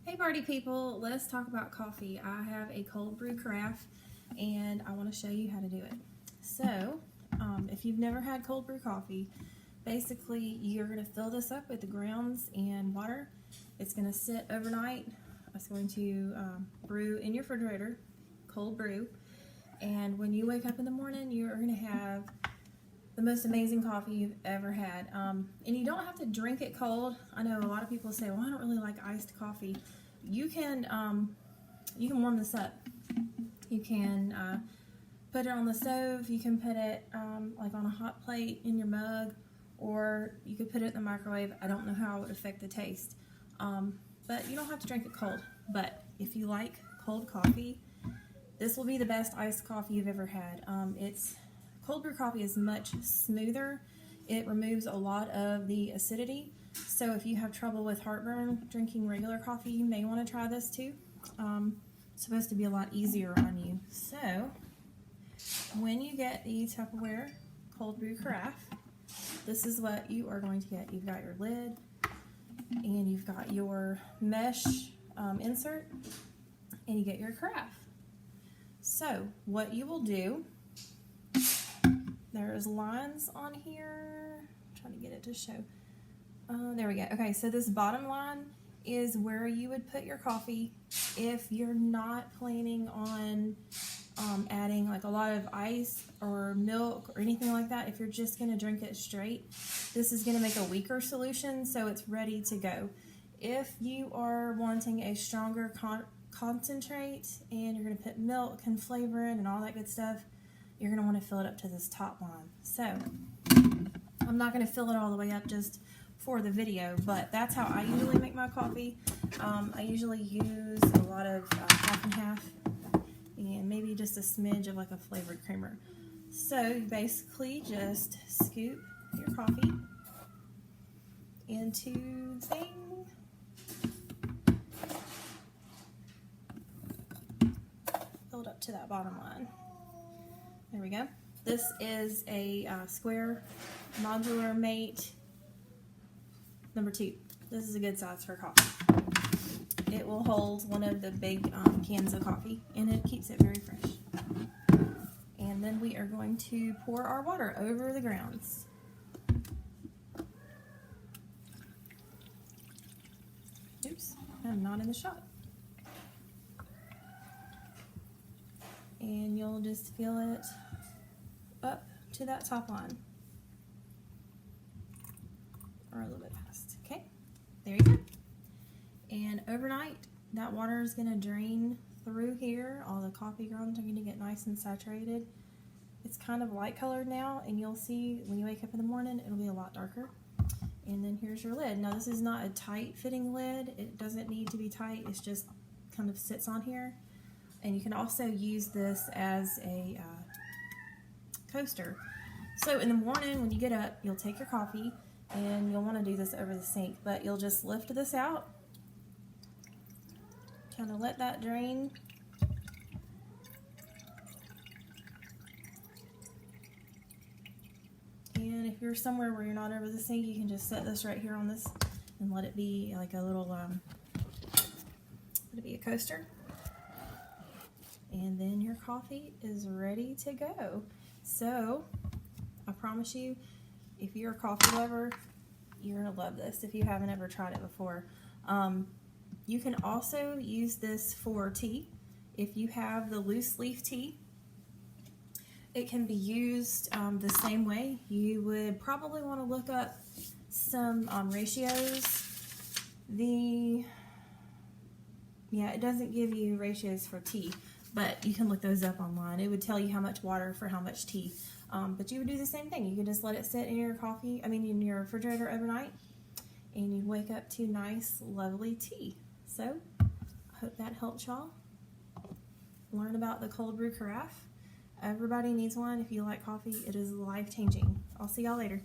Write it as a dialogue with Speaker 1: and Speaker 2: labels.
Speaker 1: Hey party people, let's talk about coffee. I have a cold brew carafe and I want to show you how to do it. So, if you've never had cold brew coffee, basically you're going to fill this up with the grounds and water. It's going to sit overnight. It's going to brew in your refrigerator, cold brew, and when you wake up in the morning you're going to have the most amazing coffee you've ever had. And you don't have to drink it cold. I know a lot of people say, well, I don't really like iced coffee. You can warm this up. You can put it on the stove. You can put it like on a hot plate in your mug, or you could put it in the microwave. I don't know how it would affect the taste. But you don't have to drink it cold. But if you like cold coffee, this will be the best iced coffee you've ever had. Cold brew coffee is much smoother. It removes a lot of the acidity. So if you have trouble with heartburn drinking regular coffee, you may want to try this too. It's supposed to be a lot easier on you. So when you get the Tupperware Cold Brew carafe, this is what you are going to get. You've got your lid and you've got your mesh insert and you get your carafe. So what you will do, there's lines on here. I'm trying to get it to show. There we go. Okay, so this bottom line is where you would put your coffee if you're not planning on adding like a lot of ice or milk or anything like that. If you're just going to drink it straight, this is going to make a weaker solution, so it's ready to go. If you are wanting a stronger concentrate and you're going to put milk and flavor in and all that good stuff, you're going to want to fill it up to this top line. So I'm not going to fill it all the way up just for the video, but that's how I usually make my coffee. I usually use a lot of half and half and maybe just a smidge of like a flavored creamer. So you basically just scoop your coffee into the thing. Fill it up to that bottom line. There we go. This is a square modular mate number 2. This is a good size for coffee. It will hold one of the big cans of coffee and it keeps it very fresh. And then we are going to pour our water over the grounds. Oops, I'm not in the shot. And you'll just fill it up to that top line, or a little bit past. Okay, there you go. And overnight, that water is going to drain through here. All the coffee grounds are going to get nice and saturated. It's kind of light colored now, and you'll see when you wake up in the morning, it'll be a lot darker. And then here's your lid. Now this is not a tight fitting lid. It doesn't need to be tight. It's just kind of sits on here. And you can also use this as a coaster. So in the morning when you get up, you'll take your coffee and you'll want to do this over the sink, but you'll just lift this out, kind of let that drain. And if you're somewhere where you're not over the sink, you can just set this right here on this and let it be like a little, let it be a coaster. And then your coffee is ready to go. So I promise you, if you're a coffee lover, you're gonna love this if you haven't ever tried it before. You can also use this for tea. If you have the loose leaf tea, it can be used the same way. You would probably want to look up some ratios. It doesn't give you ratios for tea, but you can look those up online. It would tell you how much water for how much tea. But you would do the same thing. You could just let it sit in your in your refrigerator overnight, and you'd wake up to nice, lovely tea. So I hope that helped y'all learn about the cold brew carafe. Everybody needs one. If you like coffee, it is life-changing. I'll see y'all later.